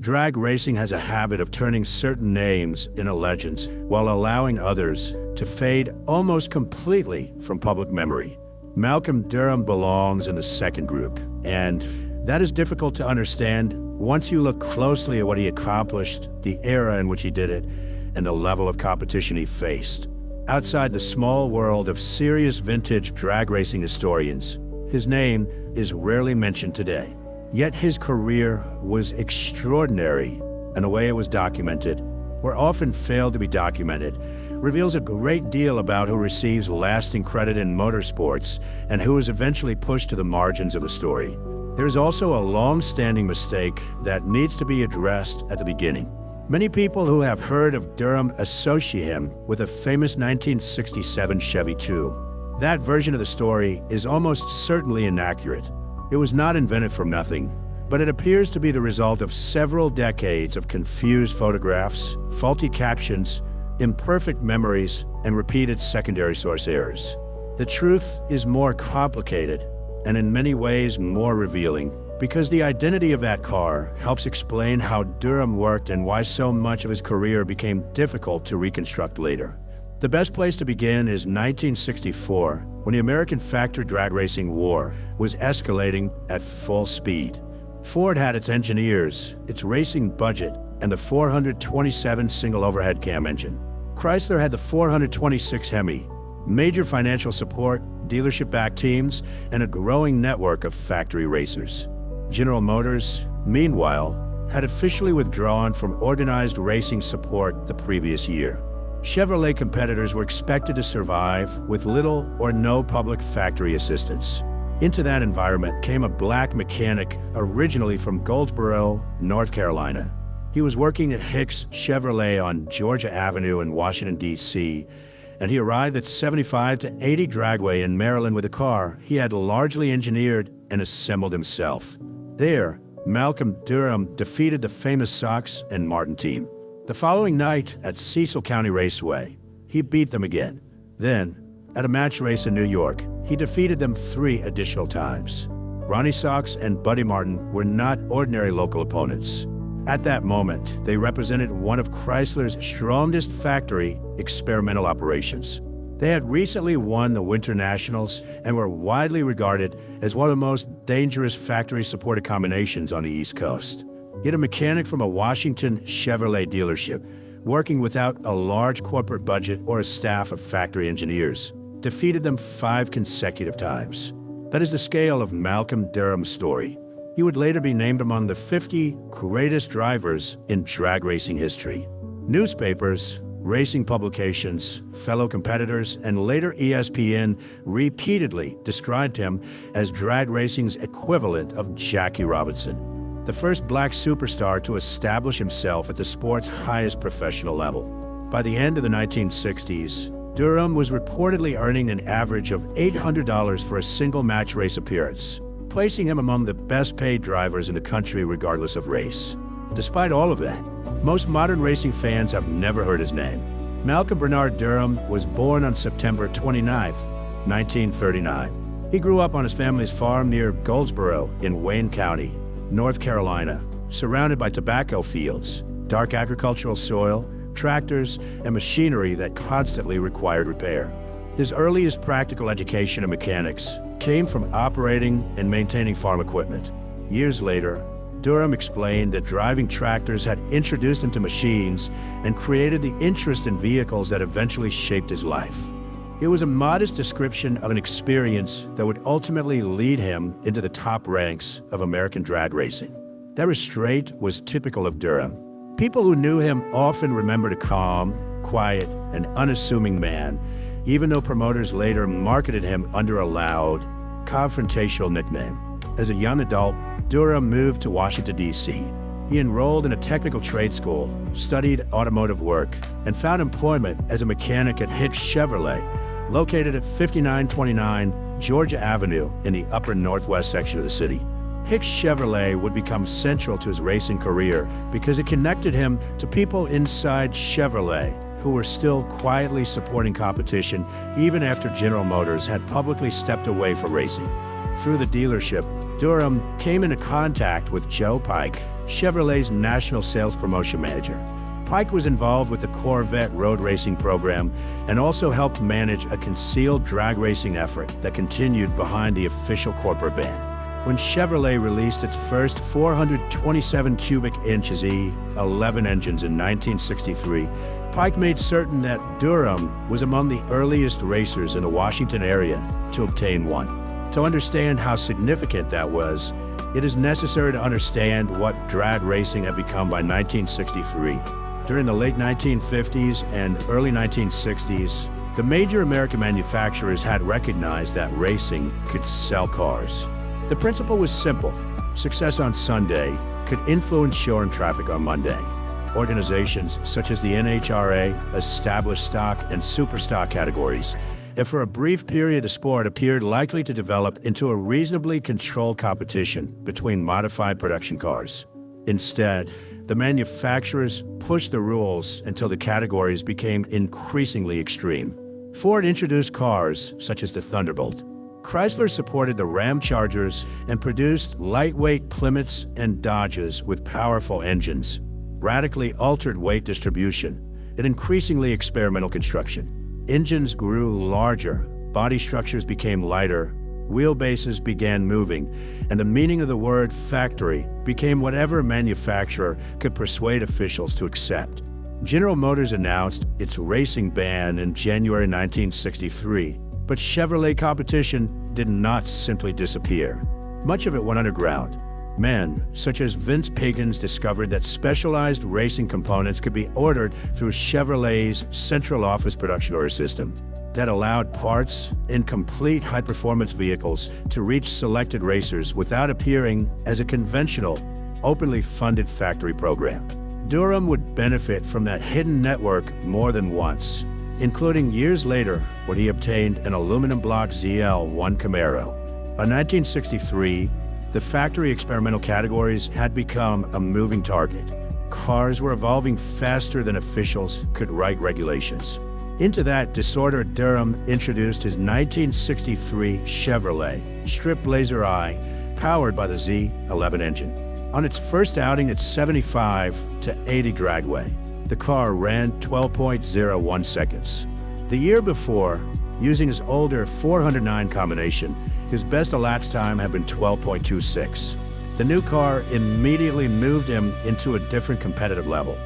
Drag racing has a habit of turning certain names into legends while allowing others to fade almost completely from public memory. Malcolm Durham belongs in the second group, and that is difficult to understand once you look closely at what he accomplished, the era in which he did it, and the level of competition he faced. Outside the small world of serious vintage drag racing historians, his name is rarely mentioned today. Yet his career was extraordinary, and the way it was documented, or often failed to be documented, reveals a great deal about who receives lasting credit in motorsports and who is eventually pushed to the margins of the story. There is also a long-standing mistake that needs to be addressed at the beginning. Many people who have heard of Durham associate him with a famous 1967 Chevy 2. That version of the story is almost certainly inaccurate. It was not invented from nothing, but it appears to be the result of several decades of confused photographs, faulty captions, imperfect memories, and repeated secondary source errors. The truth is more complicated and in many ways more revealing, because the identity of that car helps explain how Durham worked and why so much of his career became difficult to reconstruct later. The best place to begin is 1964, when the American factory drag racing war was escalating at full speed. Ford had its engineers, its racing budget, and the 427 single overhead cam engine. Chrysler had the 426 Hemi, major financial support, dealership-backed teams, and a growing network of factory racers. General Motors, meanwhile, had officially withdrawn from organized racing support the previous year. Chevrolet competitors were expected to survive with little or no public factory assistance. Into that environment came a black mechanic originally from Goldsboro, North Carolina. He was working at Hicks Chevrolet on Georgia Avenue in Washington, D.C., and he arrived at 75 to 80 Dragway in Maryland with a car he had largely engineered and assembled himself. There, Malcolm Durham defeated the famous Sox and Martin team. The following night at Cecil County Raceway, he beat them again. Then, at a match race in New York, he defeated them 3 additional times. Ronnie Sox and Buddy Martin were not ordinary local opponents. At that moment, they represented one of Chrysler's strongest factory experimental operations. They had recently won the Winter Nationals and were widely regarded as one of the most dangerous factory-supported combinations on the East Coast. Yet a mechanic from a Washington Chevrolet dealership, working without a large corporate budget or a staff of factory engineers, defeated them 5 consecutive times. That is the scale of Malcolm Durham's story. He would later be named among the 50 greatest drivers in drag racing history. Newspapers, racing publications, fellow competitors, and later ESPN repeatedly described him as drag racing's equivalent of Jackie Robinson, the first black superstar to establish himself at the sport's highest professional level. By the end of the 1960s, Durham was reportedly earning an average of $800 for a single match race appearance, placing him among the best-paid drivers in the country regardless of race. Despite all of that, most modern racing fans have never heard his name. Malcolm Bernard Durham was born on September 29, 1939. He grew up on his family's farm near Goldsboro in Wayne County, North Carolina, surrounded by tobacco fields, dark agricultural soil, tractors, and machinery that constantly required repair. His earliest practical education in mechanics came from operating and maintaining farm equipment. Years later, Durham explained that driving tractors had introduced him to machines and created the interest in vehicles that eventually shaped his life. It was a modest description of an experience that would ultimately lead him into the top ranks of American drag racing. That restraint was typical of Durham. People who knew him often remembered a calm, quiet, and unassuming man, even though promoters later marketed him under a loud, confrontational nickname. As a young adult, Durham moved to Washington, D.C. He enrolled in a technical trade school, studied automotive work, and found employment as a mechanic at Hicks Chevrolet, located at 5929 Georgia Avenue in the upper northwest section of the city. Hicks Chevrolet would become central to his racing career because it connected him to people inside Chevrolet who were still quietly supporting competition even after General Motors had publicly stepped away from racing. Through the dealership, Durham came into contact with Joe Pike, Chevrolet's national sales promotion manager. Pike was involved with the Corvette road racing program and also helped manage a concealed drag racing effort that continued behind the official corporate ban. When Chevrolet released its first 427 cubic inch Z11 engines in 1963, Pike made certain that Durham was among the earliest racers in the Washington area to obtain one. To understand how significant that was, it is necessary to understand what drag racing had become by 1963. During the late 1950s and early 1960s, the major American manufacturers had recognized that racing could sell cars. The principle was simple. Success on Sunday could influence showroom traffic on Monday. Organizations such as the NHRA established stock and super stock categories, and for a brief period the sport appeared likely to develop into a reasonably controlled competition between modified production cars. Instead, the manufacturers pushed the rules until the categories became increasingly extreme. Ford introduced cars such as the Thunderbolt. Chrysler supported the Ram Chargers and produced lightweight Plymouths and Dodges with powerful engines, radically altered weight distribution, and increasingly experimental construction. Engines grew larger, body structures became lighter, wheelbases began moving, and the meaning of the word factory became whatever manufacturer could persuade officials to accept. General Motors announced its racing ban in January 1963, but Chevrolet competition did not simply disappear. Much of it went underground. Men, such as Vince Piggins, discovered that specialized racing components could be ordered through Chevrolet's central office production order system that allowed parts in complete high-performance vehicles to reach selected racers without appearing as a conventional, openly funded factory program. Durham would benefit from that hidden network more than once, including years later when he obtained an aluminum block ZL1 Camaro. By 1963, the factory experimental categories had become a moving target. Cars were evolving faster than officials could write regulations. Into that disorder, Durham introduced his 1963 Chevrolet Strip Laser I, powered by the Z11 engine. On its first outing at 75 to 80 dragway, the car ran 12.01 seconds. The year before, using his older 409 combination, his best elapsed time had been 12.26. The new car immediately moved him into a different competitive level.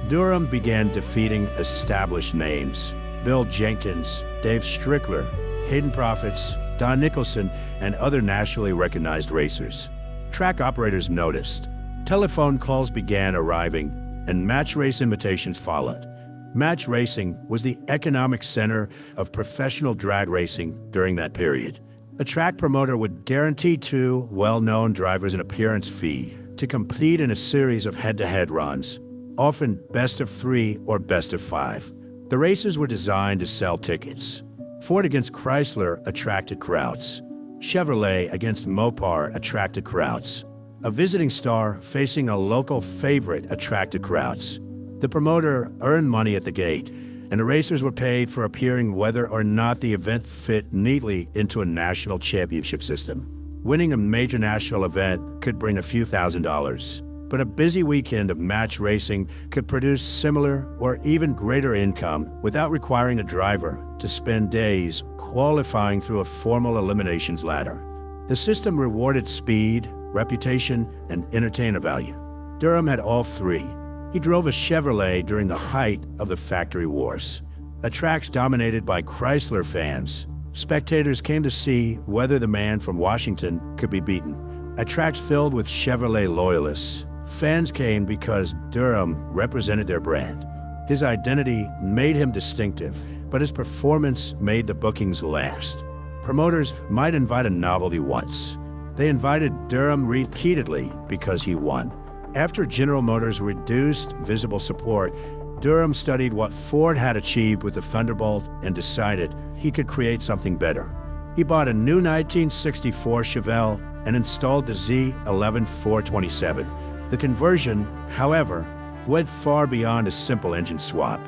Durham began defeating established names: Bill Jenkins, Dave Strickler, Hayden Profits, Don Nicholson, and other nationally recognized racers. Track operators noticed. Telephone calls began arriving, and match race invitations followed. Match racing was the economic center of professional drag racing during that period. A track promoter would guarantee two well-known drivers an appearance fee to compete in a series of head-to-head runs, often best of 3 or best of 5. The races were designed to sell tickets. Ford against Chrysler attracted crowds. Chevrolet against Mopar attracted crowds. A visiting star facing a local favorite attracted crowds. The promoter earned money at the gate, and the racers were paid for appearing whether or not the event fit neatly into a national championship system. Winning a major national event could bring a few $1,000s, but a busy weekend of match racing could produce similar or even greater income without requiring a driver to spend days qualifying through a formal eliminations ladder. The system rewarded speed, reputation, and entertainer value. Durham had all three. He drove a Chevrolet during the height of the factory wars. At tracks dominated by Chrysler fans, spectators came to see whether the man from Washington could be beaten. At tracks filled with Chevrolet loyalists, fans came because Durham represented their brand. His identity made him distinctive, but his performance made the bookings last. Promoters might invite a novelty once. They invited Durham repeatedly because he won. After General Motors reduced visible support, Durham studied what Ford had achieved with the Thunderbolt and decided he could create something better. He bought a new 1964 Chevelle and installed the Z11 427. The conversion, however, went far beyond a simple engine swap.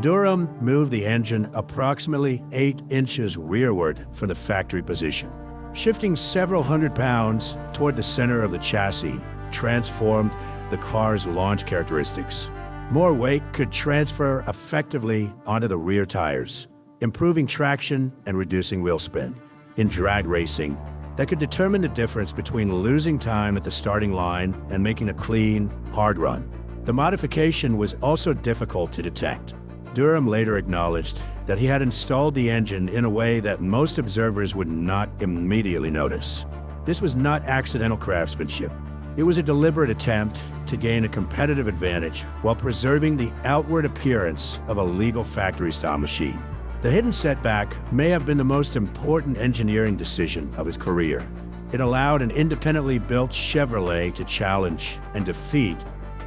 Durham moved the engine approximately 8 inches rearward from the factory position. Shifting several hundred pounds toward the center of the chassis transformed the the car's launch characteristics. More weight could transfer effectively onto the rear tires, improving traction and reducing wheel spin. In drag racing, that could determine the difference between losing time at the starting line and making a clean, hard run. The modification was also difficult to detect. Durham later acknowledged that he had installed the engine in a way that most observers would not immediately notice. This was not accidental craftsmanship. It was a deliberate attempt to gain a competitive advantage while preserving the outward appearance of a legal factory-style machine. The hidden setback may have been the most important engineering decision of his career. It allowed an independently built Chevrolet to challenge and defeat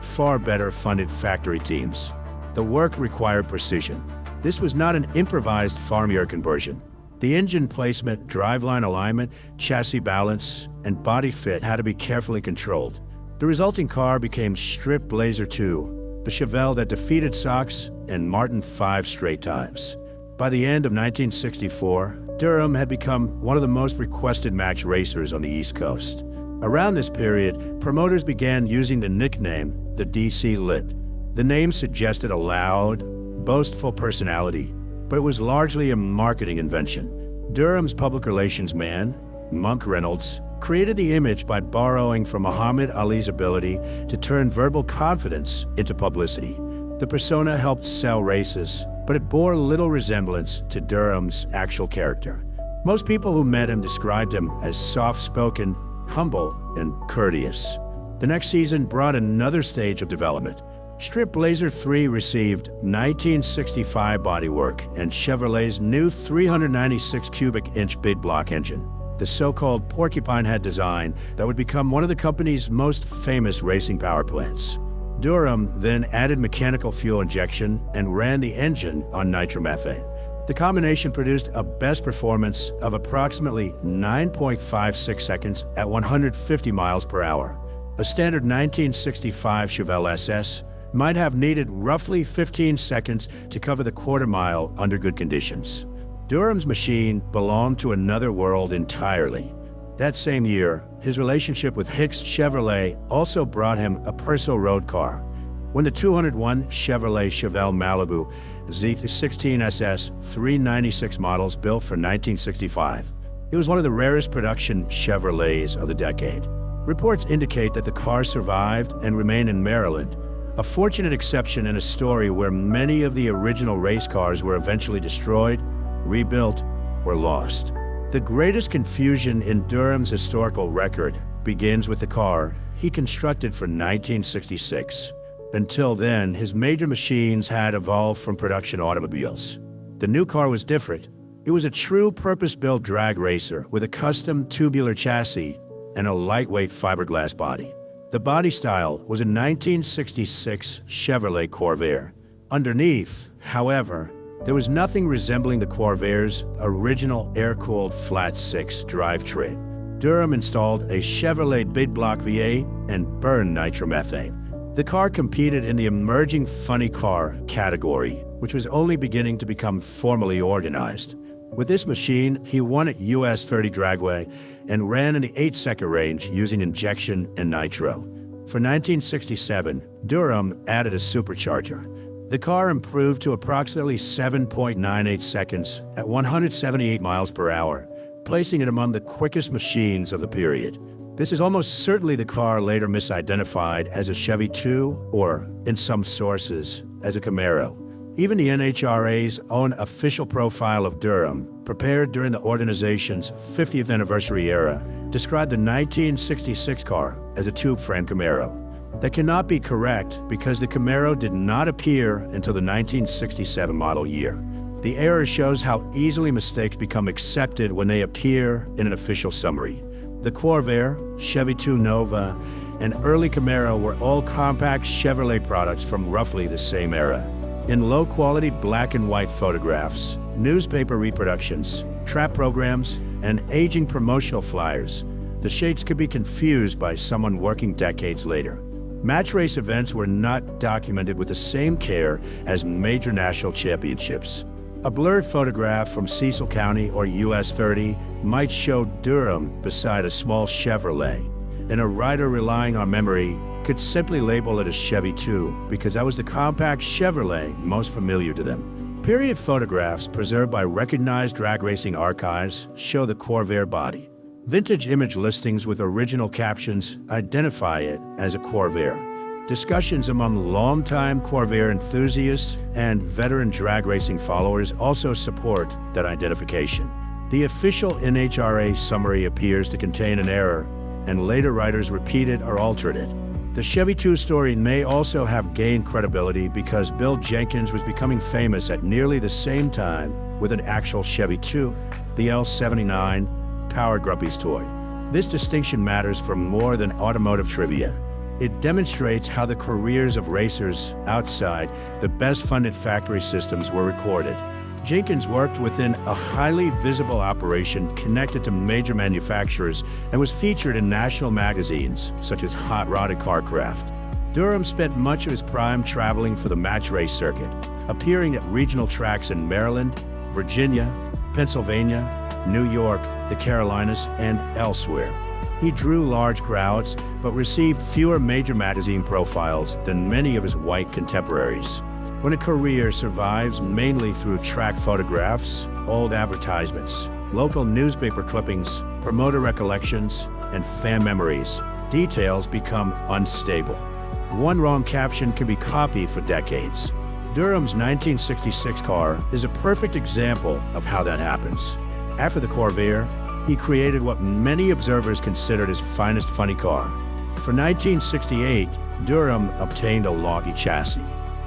far better funded factory teams. The work required precision. This was not an improvised farmyard conversion. The engine placement, driveline alignment, chassis balance, and body fit had to be carefully controlled. The resulting car became Strip Blazer II, the Chevelle that defeated Sox and Martin 5 straight times. By the end of 1964, Durham had become one of the most requested match racers on the East Coast. Around this period, promoters began using the nickname the DC Lit. The name suggested a loud, boastful personality, but it was largely a marketing invention. Durham's public relations man, Monk Reynolds, created the image by borrowing from Muhammad Ali's ability to turn verbal confidence into publicity. The persona helped sell races, but it bore little resemblance to Durham's actual character. Most people who met him described him as soft-spoken, humble, and courteous. The next season brought another stage of development. Strip Blazer III received 1965 bodywork and Chevrolet's new 396 cubic inch big block engine, the so-called porcupine head design that would become one of the company's most famous racing power plants. Durham then added mechanical fuel injection and ran the engine on nitromethane. The combination produced a best performance of approximately 9.56 seconds at 150 miles per hour. A standard 1965 Chevelle SS might have needed roughly 15 seconds to cover the quarter mile under good conditions. Durham's machine belonged to another world entirely. That same year, his relationship with Hicks Chevrolet also brought him a personal road car. When the 201 Chevrolet Chevelle Malibu Z16 SS 396 models built for 1965, it was one of the rarest production Chevrolets of the decade. Reports indicate that the car survived and remained in Maryland, a fortunate exception in a story where many of the original race cars were eventually destroyed, rebuilt, or lost. The greatest confusion in Durham's historical record begins with the car he constructed for 1966. Until then, his major machines had evolved from production automobiles. The new car was different. It was a true purpose-built drag racer with a custom tubular chassis and a lightweight fiberglass body. The body style was a 1966 Chevrolet Corvair. Underneath, however, there was nothing resembling the Corvair's original air-cooled flat-six drivetrain. Durham installed a Chevrolet big block V8 and burned nitromethane. The car competed in the emerging funny car category, which was only beginning to become formally organized. With this machine, he won at US 30 Dragway and ran in the 8-second range using injection and nitro. For 1967, Durham added a supercharger. The car improved to approximately 7.98 seconds at 178 miles per hour, placing it among the quickest machines of the period. This is almost certainly the car later misidentified as a Chevy II or, in some sources, as a Camaro. Even the NHRA's own official profile of Durham, prepared during the organization's 50th anniversary era, described the 1966 car as a tube-frame Camaro. That cannot be correct because the Camaro did not appear until the 1967 model year. The error shows how easily mistakes become accepted when they appear in an official summary. The Corvair, Chevy II Nova, and early Camaro were all compact Chevrolet products from roughly the same era. In low-quality black and white photographs, newspaper reproductions, trap programs, and aging promotional flyers, the shades could be confused by someone working decades later. Match race events were not documented with the same care as major national championships. A blurred photograph from Cecil County or US 30 might show Durham beside a small Chevrolet, and a rider relying on memory could simply label it a Chevy 2 because that was the compact Chevrolet most familiar to them. Period photographs preserved by recognized drag racing archives show the Corvair body. Vintage image listings with original captions identify it as a Corvair. Discussions among longtime Corvair enthusiasts and veteran drag racing followers also support that identification. The official NHRA summary appears to contain an error, and later writers repeated or altered it. The Chevy 2 story may also have gained credibility because Bill Jenkins was becoming famous at nearly the same time with an actual Chevy 2, the L79 Power Gruppy's toy. This distinction matters for more than automotive trivia. It demonstrates how the careers of racers outside the best-funded factory systems were recorded. Jenkins worked within a highly visible operation connected to major manufacturers and was featured in national magazines such as Hot Rod and Carcraft. Durham spent much of his prime traveling for the match race circuit, appearing at regional tracks in Maryland, Virginia, Pennsylvania, New York, the Carolinas, and elsewhere. He drew large crowds, but received fewer major magazine profiles than many of his white contemporaries. When a career survives mainly through track photographs, old advertisements, local newspaper clippings, promoter recollections, and fan memories, details become unstable. One wrong caption can be copied for decades. Durham's 1966 car is a perfect example of how that happens. After the Corvair, he created what many observers considered his finest funny car. For 1968, Durham obtained a Logie chassis.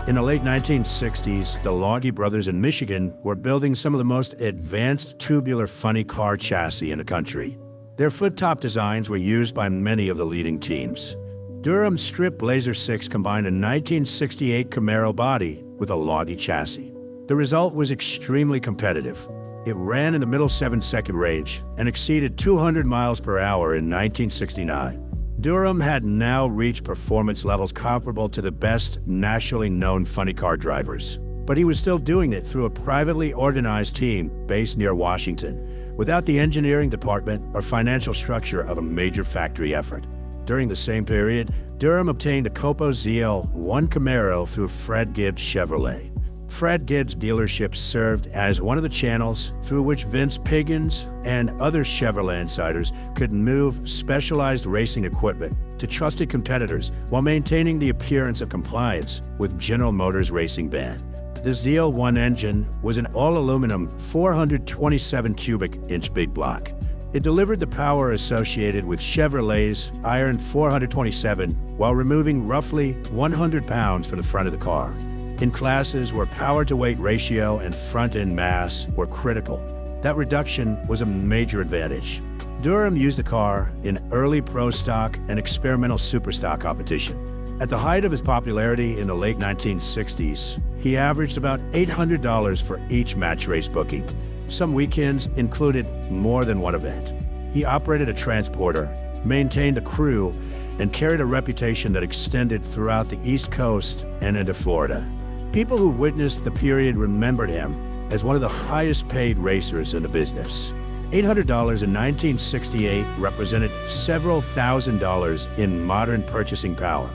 In the late 1960s, the Logie brothers in Michigan were building some of the most advanced tubular funny car chassis in the country. Their flip-top designs were used by many of the leading teams. Durham's Strip Blazer 6 combined a 1968 Camaro body with a Logie chassis. The result was extremely competitive. It ran in the middle 7-second range and exceeded 200 miles per hour in 1969. Durham had now reached performance levels comparable to the best nationally known funny car drivers. But he was still doing it through a privately organized team based near Washington, without the engineering department or financial structure of a major factory effort. During the same period, Durham obtained a Copo ZL1 Camaro through Fred Gibbs Chevrolet. Fred Gibbs' dealership served as one of the channels through which Vince Piggins and other Chevrolet insiders could move specialized racing equipment to trusted competitors while maintaining the appearance of compliance with General Motors' racing ban. The ZL1 engine was an all-aluminum 427 cubic inch big block. It delivered the power associated with Chevrolet's Iron 427 while removing roughly 100 pounds from the front of the car. In classes where power-to-weight ratio and front-end mass were critical, that reduction was a major advantage. Durham used the car in early pro stock and experimental superstock competition. At the height of his popularity in the late 1960s, he averaged about $800 for each match race booking. Some weekends included more than one event. He operated a transporter, maintained a crew, and carried a reputation that extended throughout the East Coast and into Florida. People who witnessed the period remembered him as one of the highest paid racers in the business. $800 in 1968 represented several $1,000s in modern purchasing power,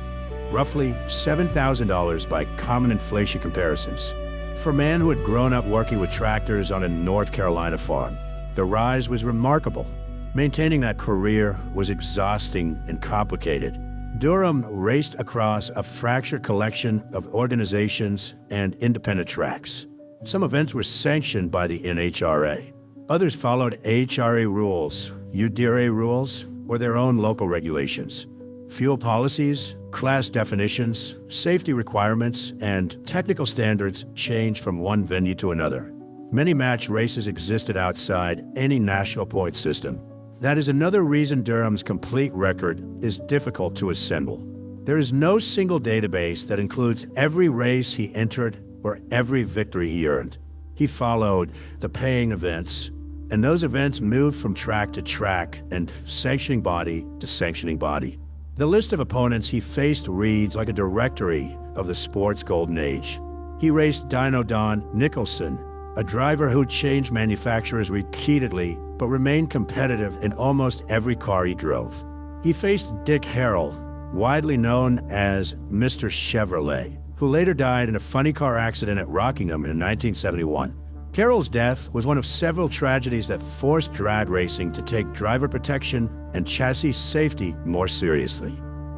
roughly $7,000 by common inflation comparisons. For a man who had grown up working with tractors on a North Carolina farm, the rise was remarkable. Maintaining that career was exhausting and complicated. Durham raced across a fractured collection of organizations and independent tracks. Some events were sanctioned by the NHRA. Others followed AHRA rules, UDRA rules, or their own local regulations. Fuel policies, class definitions, safety requirements, and technical standards changed from one venue to another. Many match races existed outside any national point system. That is another reason Durham's complete record is difficult to assemble. There is no single database that includes every race he entered or every victory he earned. He followed the paying events, and those events moved from track to track and sanctioning body to sanctioning body. The list of opponents he faced reads like a directory of the sport's golden age. He raced Dino Don Nicholson, a driver who changed manufacturers repeatedly but remained competitive in almost every car he drove. He faced Dick Harrell, widely known as Mr. Chevrolet, who later died in a funny car accident at Rockingham in 1971. Carroll's death was one of several tragedies that forced drag racing to take driver protection and chassis safety more seriously.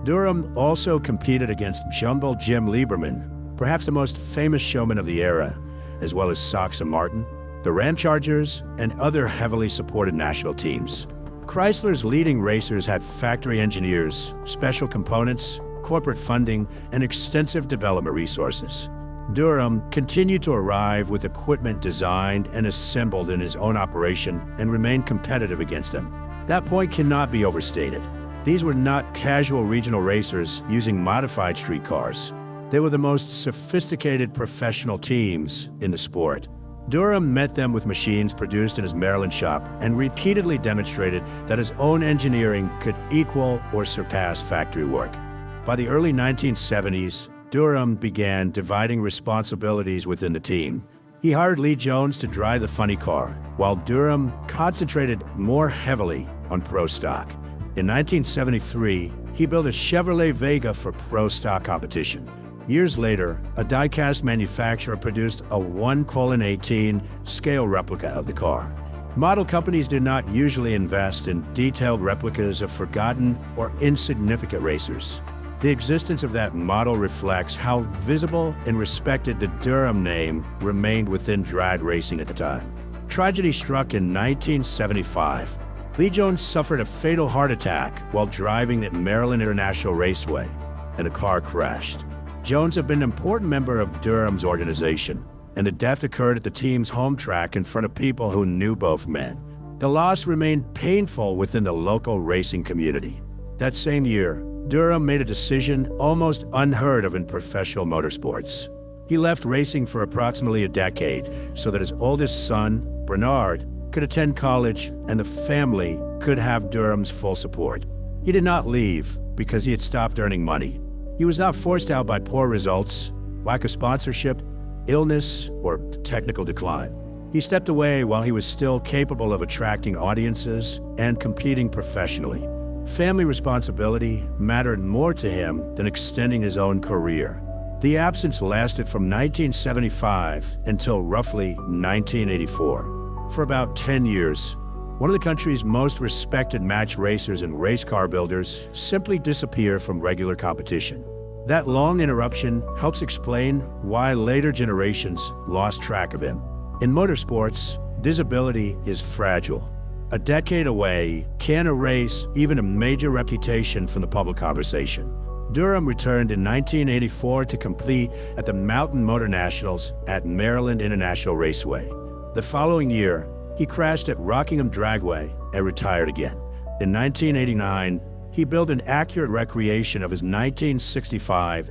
Durham also competed against Jumbo Jim Lieberman, perhaps the most famous showman of the era, as well as Sox and Martin, the Ram Chargers, and other heavily supported national teams. Chrysler's leading racers had factory engineers, special components, corporate funding, and extensive development resources. Durham continued to arrive with equipment designed and assembled in his own operation and remained competitive against them. That point cannot be overstated. These were not casual regional racers using modified street cars. They were the most sophisticated professional teams in the sport. Durham met them with machines produced in his Maryland shop and repeatedly demonstrated that his own engineering could equal or surpass factory work. By the early 1970s, Durham began dividing responsibilities within the team. He hired Lee Jones to drive the funny car, while Durham concentrated more heavily on pro stock. In 1973, he built a Chevrolet Vega for pro stock competition. Years later, a die-cast manufacturer produced a 1:18 scale replica of the car. Model companies do not usually invest in detailed replicas of forgotten or insignificant racers. The existence of that model reflects how visible and respected the Durham name remained within drag racing at the time. Tragedy struck in 1975. Lee Jones suffered a fatal heart attack while driving at Maryland International Raceway, and the car crashed. Jones had been an important member of Durham's organization, and the death occurred at the team's home track in front of people who knew both men. The loss remained painful within the local racing community. That same year, Durham made a decision almost unheard of in professional motorsports. He left racing for approximately a decade so that his oldest son, Bernard, could attend college and the family could have Durham's full support. He did not leave because he had stopped earning money. He was not forced out by poor results, lack of sponsorship, illness, or technical decline. He stepped away while he was still capable of attracting audiences and competing professionally. Family responsibility mattered more to him than extending his own career. The absence lasted from 1975 until roughly 1984. For about 10 years, one of the country's most respected match racers and race car builders simply disappeared from regular competition. That long interruption helps explain why later generations lost track of him. In motorsports, visibility is fragile. A decade away can erase even a major reputation from the public conversation. Durham returned in 1984 to compete at the Mountain Motor Nationals at Maryland International Raceway. The following year, he crashed at Rockingham Dragway and retired again. In 1989, he built an accurate recreation of his 1965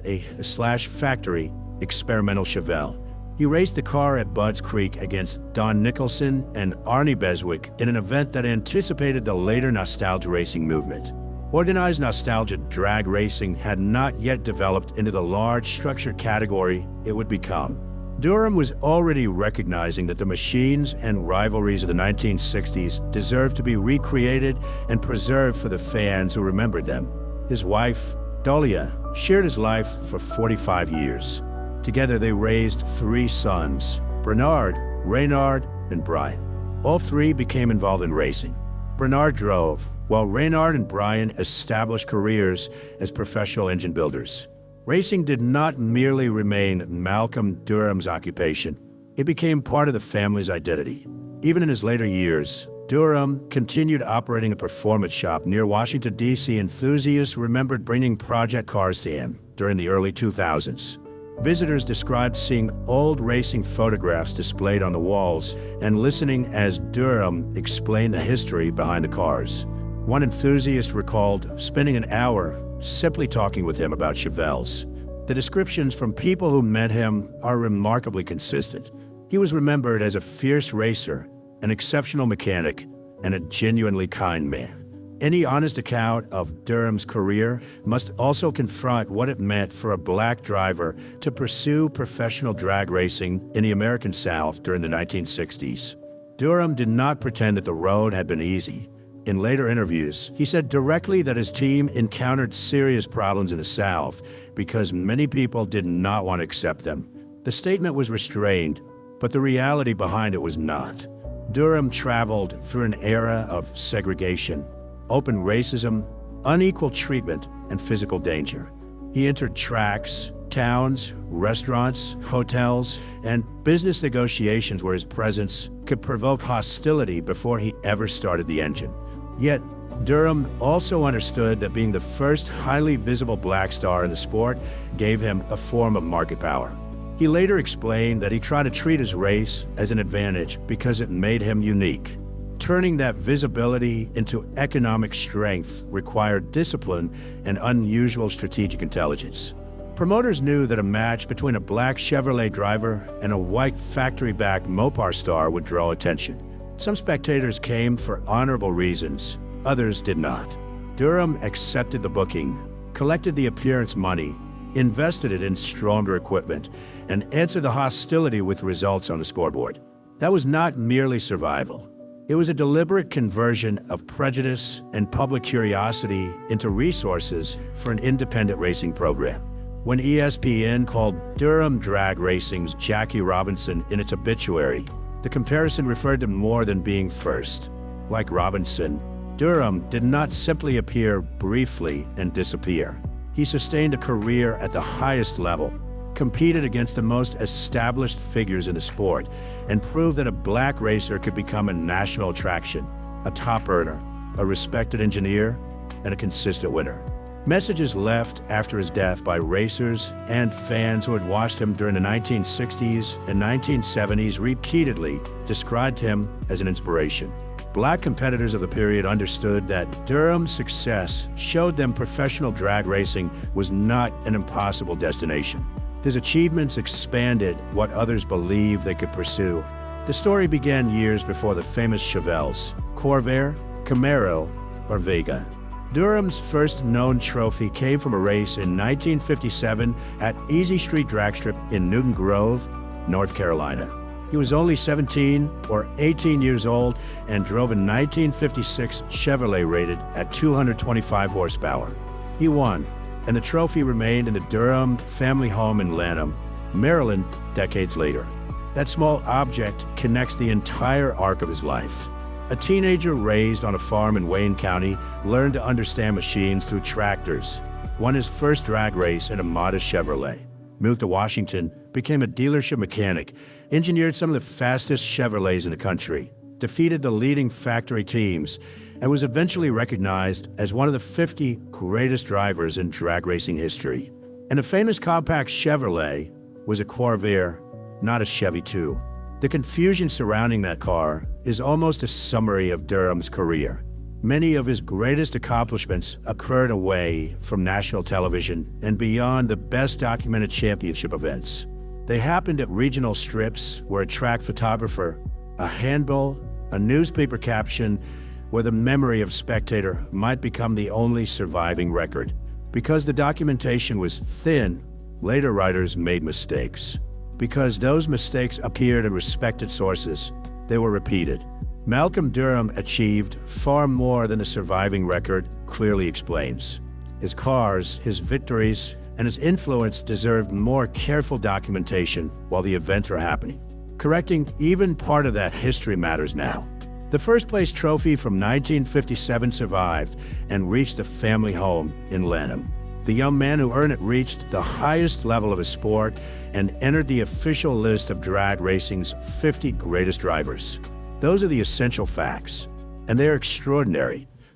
factory experimental Chevelle. He raced the car at Budds Creek against Don Nicholson and Arnie Beswick in an event that anticipated the later nostalgia racing movement. Organized nostalgia drag racing had not yet developed into the large structured category it would become. Durham was already recognizing that the machines and rivalries of the 1960s deserved to be recreated and preserved for the fans who remembered them. His wife, Dolia, shared his life for 45 years. Together they raised 3 sons, Bernard, Reynard, and Brian. All 3 became involved in racing. Bernard drove, while Reynard and Brian established careers as professional engine builders. Racing did not merely remain Malcolm Durham's occupation. It became part of the family's identity. Even in his later years, Durham continued operating a performance shop near Washington, D.C. Enthusiasts remembered bringing project cars to him during the early 2000s. Visitors described seeing old racing photographs displayed on the walls and listening as Durham explained the history behind the cars. One enthusiast recalled spending an hour simply talking with him about Chevelles. The descriptions from people who met him are remarkably consistent. He was remembered as a fierce racer, an exceptional mechanic, and a genuinely kind man. Any honest account of Durham's career must also confront what it meant for a black driver to pursue professional drag racing in the American South during the 1960s. Durham did not pretend that the road had been easy. In later interviews, he said directly that his team encountered serious problems in the South because many people did not want to accept them. The statement was restrained, but the reality behind it was not. Durham traveled through an era of segregation, open racism, unequal treatment, and physical danger. He entered tracks, towns, restaurants, hotels, and business negotiations where his presence could provoke hostility before he ever started the engine. Yet, Durham also understood that being the first highly visible black star in the sport gave him a form of market power. He later explained that he tried to treat his race as an advantage because it made him unique. Turning that visibility into economic strength required discipline and unusual strategic intelligence. Promoters knew that a match between a black Chevrolet driver and a white factory-backed Mopar star would draw attention. Some spectators came for honorable reasons, others did not. Durham accepted the booking, collected the appearance money, invested it in stronger equipment, and answered the hostility with results on the scoreboard. That was not merely survival. It was a deliberate conversion of prejudice and public curiosity into resources for an independent racing program. When ESPN called Durham drag racing's Jackie Robinson in its obituary, the comparison referred to more than being first. Like Robinson, Durham did not simply appear briefly and disappear. He sustained a career at the highest level, competed against the most established figures in the sport, and proved that a black racer could become a national attraction, a top earner, a respected engineer, and a consistent winner. Messages left after his death by racers and fans who had watched him during the 1960s and 1970s repeatedly described him as an inspiration. Black competitors of the period understood that Durham's success showed them professional drag racing was not an impossible destination. His achievements expanded what others believed they could pursue. The story began years before the famous Chevelles, Corvair, Camaro, or Vega. Durham's first known trophy came from a race in 1957 at Easy Street Drag Strip in Newton Grove, North Carolina. He was only 17 or 18 years old and drove a 1956 Chevrolet rated at 225 horsepower. He won, and the trophy remained in the Durham family home in Lanham, Maryland, decades later. That small object connects the entire arc of his life. A teenager raised on a farm in Wayne County learned to understand machines through tractors, won his first drag race in a modest Chevrolet, moved to Washington, became a dealership mechanic, engineered some of the fastest Chevrolets in the country, defeated the leading factory teams, and was eventually recognized as one of the 50 greatest drivers in drag racing history. And the famous compact Chevrolet was a Corvair, not a Chevy 2. The confusion surrounding that car is almost a summary of Durham's career. Many of his greatest accomplishments occurred away from national television and beyond the best documented championship events. They happened at regional strips where a track photographer, a handbill, a newspaper caption, where the memory of spectator might become the only surviving record. Because the documentation was thin, later writers made mistakes. Because those mistakes appeared in respected sources, they were repeated. Malcolm Durham achieved far more than the surviving record clearly explains. His cars, his victories, and his influence deserved more careful documentation while the events were happening. Correcting even part of that history matters now. The first place trophy from 1957 survived and reached the family home in Lanham. The young man who earned it reached the highest level of his sport and entered the official list of drag racing's 50 greatest drivers. Those are the essential facts, and they're extraordinary